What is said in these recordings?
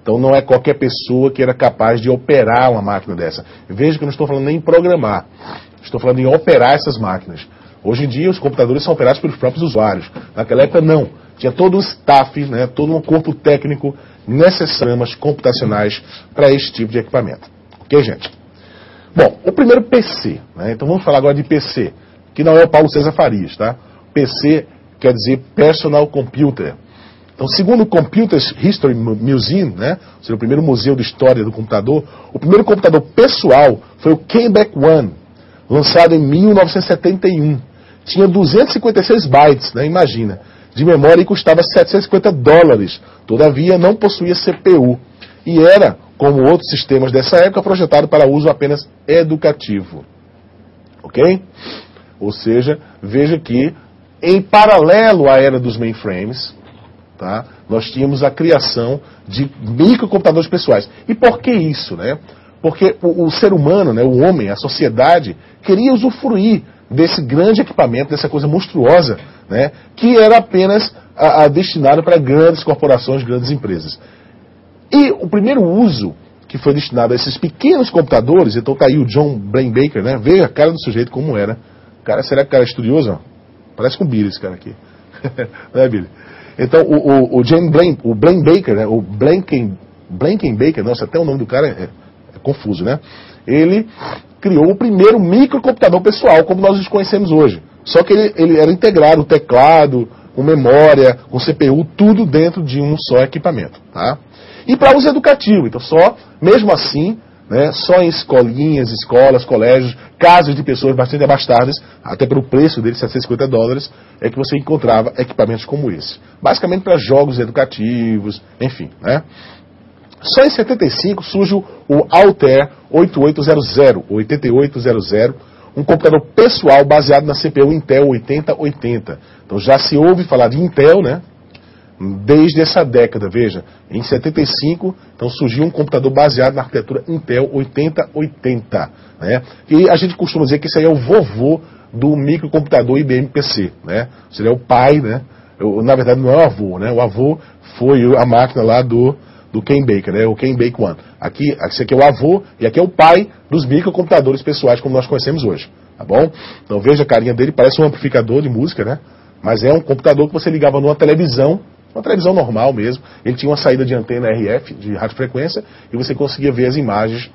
Então não é qualquer pessoa que era capaz de operar uma máquina dessa. Veja que eu não estou falando nem em programar, estou falando em operar essas máquinas. Hoje em dia os computadores são operados pelos próprios usuários. Naquela época não. Tinha todo um staff, né, todo um corpo técnico necessário, computacionais para esse tipo de equipamento. Ok, gente? Bom, o primeiro PC, né? Então vamos falar agora de PC, que não é o Paulo César Farias, tá? PC quer dizer Personal Computer. Então, segundo o Computer History Museum, né, ou seja, o primeiro museu de história do computador, o primeiro computador pessoal foi o Kenbeck One, lançado em 1971. Tinha 256 bytes, né, imagina, de memória e custava $750. Todavia, não possuía CPU. E era, como outros sistemas dessa época, projetado para uso apenas educativo. Ok? Ou seja, veja que, em paralelo à era dos mainframes, tá, nós tínhamos a criação de microcomputadores pessoais. E por que isso, né? Porque o ser humano, né, o homem, a sociedade, queria usufruir desse grande equipamento, dessa coisa monstruosa, né, que era apenas destinado para grandes corporações, grandes empresas. E o primeiro uso que foi destinado a esses pequenos computadores, então tá aí o John Blaine Baker, né? Veja a cara do sujeito como era. Cara, será que o cara é estudioso? Ó? Parece com o Billy esse cara aqui. Não é, Billy? Então o Blaine Baker, né? O Blanken Baker, nossa, até o nome do cara é confuso, né? Ele criou o primeiro microcomputador pessoal, como nós os conhecemos hoje. Só que ele era integrado, o teclado, com memória, com CPU, tudo dentro de um só equipamento, tá? E para uso educativo, então mesmo assim, né, só em escolinhas, escolas, colégios, casas de pessoas bastante abastadas, até pelo preço dele, $750, é que você encontrava equipamentos como esse. Basicamente para jogos educativos, enfim, né? Só em 75 surge o Altair 8800, um computador pessoal baseado na CPU Intel 8080. Então já se ouve falar de Intel, né? Desde essa década, veja, em 75, então surgiu um computador baseado na arquitetura Intel 8080, né? E a gente costuma dizer que esse aí é o vovô do microcomputador IBM PC, né? Seria o pai, né? Na verdade não é o avô, né? O avô foi a máquina lá do Ken Baker, né? O Ken Baker One. Esse aqui é o avô e aqui é o pai dos microcomputadores pessoais como nós conhecemos hoje, tá bom? Então veja a carinha dele, parece um amplificador de música, né? Mas é um computador que você ligava numa televisão, uma televisão normal mesmo. Ele tinha uma saída de antena RF, de radiofrequência, e você conseguia ver as imagens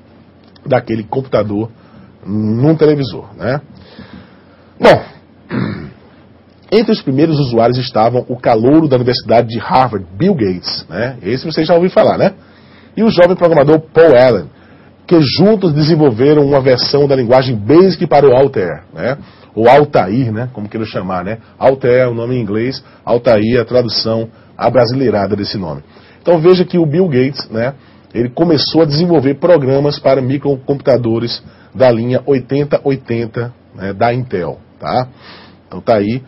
daquele computador num televisor, né? Bom, entre os primeiros usuários estavam o calouro da Universidade de Harvard, Bill Gates, né? Esse vocês já ouviram falar, né? E o jovem programador Paul Allen, que juntos desenvolveram uma versão da linguagem BASIC para o Altair, né? Ou Altair, né? Como queiram chamar, né? Altair é o nome em inglês, Altair é a tradução abrasileirada desse nome. Então veja que o Bill Gates, né? Ele começou a desenvolver programas para microcomputadores da linha 8080, né, da Intel, tá? Então tá aí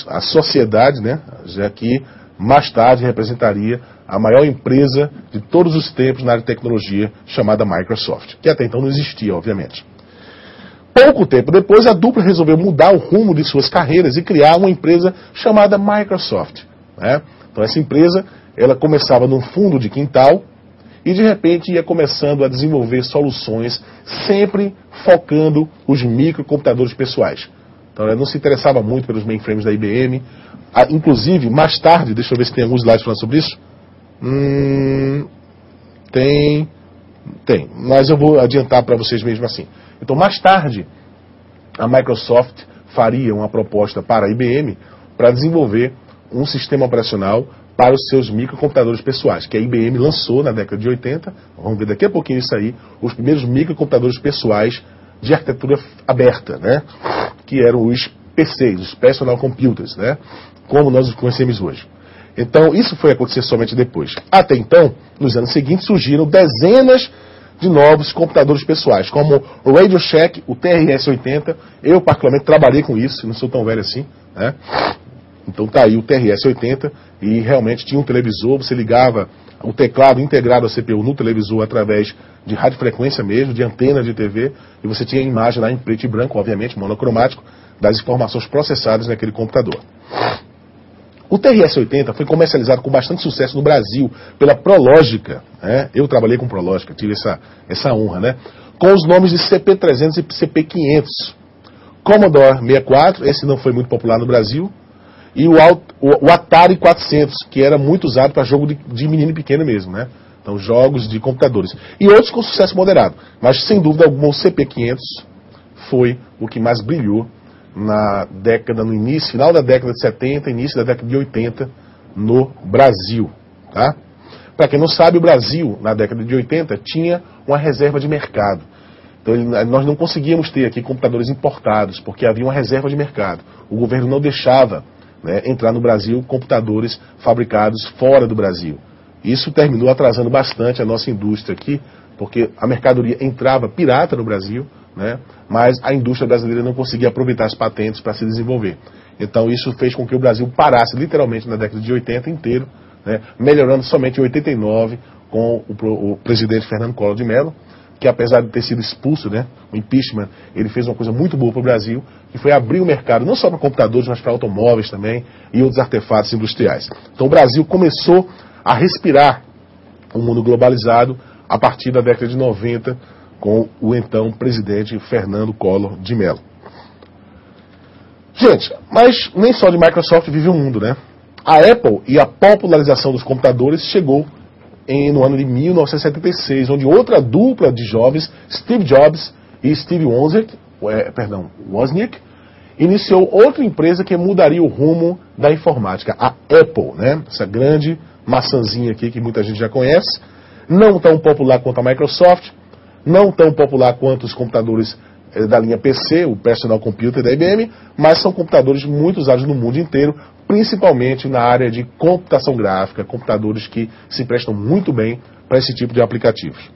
a sociedade, né? Já que mais tarde representaria a maior empresa de todos os tempos na área de tecnologia, chamada Microsoft, que até então não existia, obviamente. Pouco tempo depois, a dupla resolveu mudar o rumo de suas carreiras e criar uma empresa chamada Microsoft, né? Então essa empresa, ela começava num fundo de quintal e de repente ia começando a desenvolver soluções, sempre focando os microcomputadores pessoais. Então ela não se interessava muito pelos mainframes da IBM. Inclusive, mais tarde, deixa eu ver se tem alguns slides falando sobre isso. Tem, mas eu vou adiantar para vocês mesmo assim. Então, mais tarde, a Microsoft faria uma proposta para a IBM para desenvolver um sistema operacional para os seus microcomputadores pessoais, que a IBM lançou na década de 80, vamos ver daqui a pouquinho isso aí, os primeiros microcomputadores pessoais de arquitetura aberta, né? Que eram os PCs, os Personal Computers, né? Como nós os conhecemos hoje. Então, isso foi acontecer somente depois. Até então, nos anos seguintes, surgiram dezenas de novos computadores pessoais, como o Radio Shack, o TRS-80. Eu, particularmente, trabalhei com isso, não sou tão velho assim, né? Então tá aí o TRS-80 e realmente tinha um televisor, você ligava o teclado integrado à CPU no televisor através de radiofrequência mesmo, de antena de TV, e você tinha a imagem lá em preto e branco, obviamente, monocromático, das informações processadas naquele computador. O TRS-80 foi comercializado com bastante sucesso no Brasil pela Prológica, né? Eu trabalhei com Prológica, tive essa honra, né? Com os nomes de CP300 e CP500. Commodore 64, esse não foi muito popular no Brasil, e o Atari 400, que era muito usado para jogo de menino pequeno mesmo, né? Então, jogos de computadores. E outros com sucesso moderado. Mas, sem dúvida alguma, o CP500 foi o que mais brilhou na década, no início, final da década de 70, início da década de 80, no Brasil, tá? Para quem não sabe, o Brasil, na década de 80, tinha uma reserva de mercado. Então, nós não conseguíamos ter aqui computadores importados, porque havia uma reserva de mercado. O governo não deixava, né, entrar no Brasil computadores fabricados fora do Brasil. Isso terminou atrasando bastante a nossa indústria aqui, porque a mercadoria entrava pirata no Brasil, né, mas a indústria brasileira não conseguia aproveitar as patentes para se desenvolver. Então isso fez com que o Brasil parasse literalmente na década de 80 inteiro, né, melhorando somente em 89 com o presidente Fernando Collor de Mello, que apesar de ter sido expulso, né, o impeachment, ele fez uma coisa muito boa para o Brasil, que foi abrir o mercado não só para computadores, mas para automóveis também e outros artefatos industriais. Então o Brasil começou a respirar um mundo globalizado a partir da década de 90 com o então presidente Fernando Collor de Mello. Gente, mas nem só de Microsoft vive o mundo, né? A Apple e a popularização dos computadores chegou no ano de 1976, onde outra dupla de jovens, Steve Jobs e Steve Wozniak, iniciou outra empresa que mudaria o rumo da informática, a Apple, né? Essa grande maçãzinha aqui que muita gente já conhece, não tão popular quanto a Microsoft, não tão popular quanto os computadores da linha PC, o Personal Computer da IBM, mas são computadores muito usados no mundo inteiro, principalmente na área de computação gráfica, computadores que se prestam muito bem para esse tipo de aplicativos.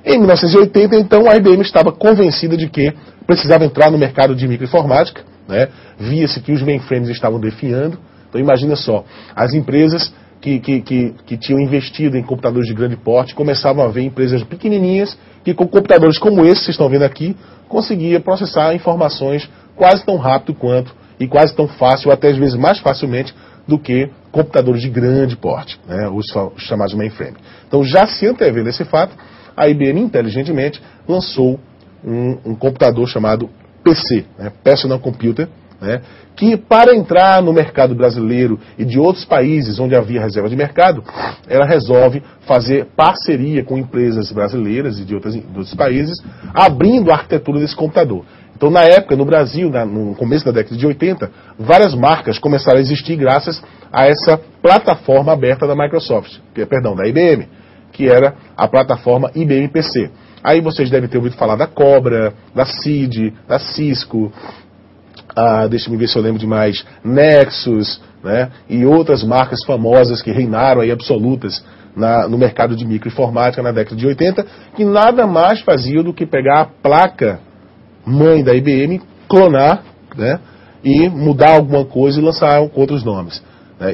Em 1980, então, a IBM estava convencida de que precisava entrar no mercado de microinformática, né? Via-se que os mainframes estavam definhando. Então imagina só, as empresas que tinham investido em computadores de grande porte começavam a ver empresas pequenininhas que com computadores como esse que vocês estão vendo aqui, conseguia processar informações quase tão rápido quanto e quase tão fácil, ou até às vezes mais facilmente do que computadores de grande porte, né, os chamados mainframe. Então já se antevendo esse fato, a IBM inteligentemente lançou um computador chamado PC, né, Personal Computer, né, que para entrar no mercado brasileiro e de outros países onde havia reserva de mercado, ela resolve fazer parceria com empresas brasileiras e de outros países, abrindo a arquitetura desse computador. Então, na época, no Brasil, no começo da década de 80, várias marcas começaram a existir graças a essa plataforma aberta da Microsoft, da IBM, que era a plataforma IBM PC. Aí vocês devem ter ouvido falar da Cobra, da CID, da Cisco, deixa-me ver se eu lembro de mais, Nexus, né, e outras marcas famosas que reinaram aí absolutas no mercado de microinformática na década de 80, que nada mais faziam do que pegar a placa mãe da IBM, clonar, né, e mudar alguma coisa e lançar com outros nomes.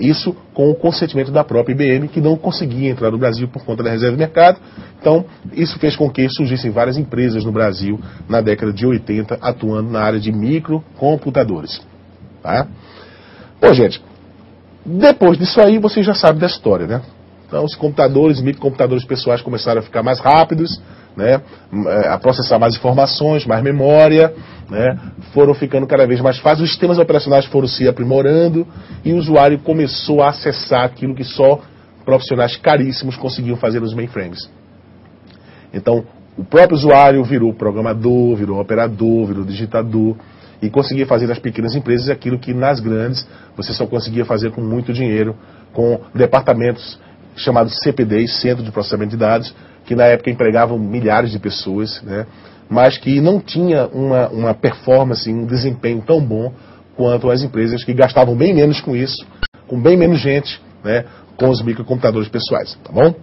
Isso com o consentimento da própria IBM, que não conseguia entrar no Brasil por conta da reserva de mercado. Então, isso fez com que surgissem várias empresas no Brasil na década de 80, atuando na área de microcomputadores. Tá? Bom, gente, depois disso aí, vocês já sabem da história, né? Então, os computadores e microcomputadores pessoais começaram a ficar mais rápidos, né, a processar mais informações, mais memória, né, foram ficando cada vez mais fáceis, os sistemas operacionais foram se aprimorando e o usuário começou a acessar aquilo que só profissionais caríssimos conseguiam fazer nos mainframes. Então, o próprio usuário virou programador, virou operador, virou digitador e conseguia fazer nas pequenas empresas aquilo que nas grandes você só conseguia fazer com muito dinheiro, com departamentos chamados CPDs, Centro de Processamento de Dados, que na época empregavam milhares de pessoas, né, mas que não tinha uma performance, um desempenho tão bom quanto as empresas que gastavam bem menos com isso, com bem menos gente, né, com os microcomputadores pessoais, tá bom?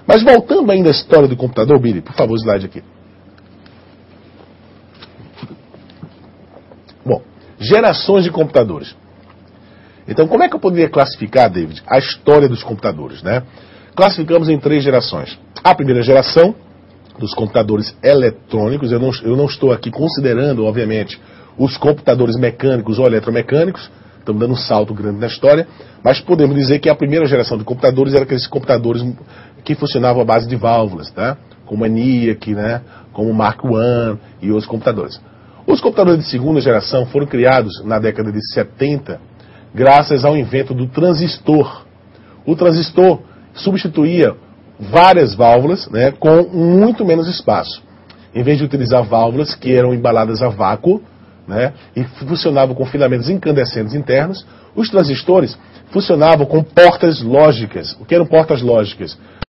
Mas voltando ainda à história do computador, Billy, por favor, slide aqui. Bom, gerações de computadores. Então, como é que eu poderia classificar, David, a história dos computadores, né? Classificamos em 3 gerações. A primeira geração, dos computadores eletrônicos, eu não estou aqui considerando, obviamente, os computadores mecânicos ou eletromecânicos, estamos dando um salto grande na história, mas podemos dizer que a primeira geração de computadores era aqueles computadores que funcionavam à base de válvulas, tá? Como a ENIAC, né? Como o Mark I e outros computadores. Os computadores de segunda geração foram criados na década de 70 graças ao invento do transistor. O transistor substituía várias válvulas, né, com muito menos espaço. Em vez de utilizar válvulas que eram embaladas a vácuo, né, e funcionavam com filamentos incandescentes internos, os transistores funcionavam com portas lógicas. O que eram portas lógicas?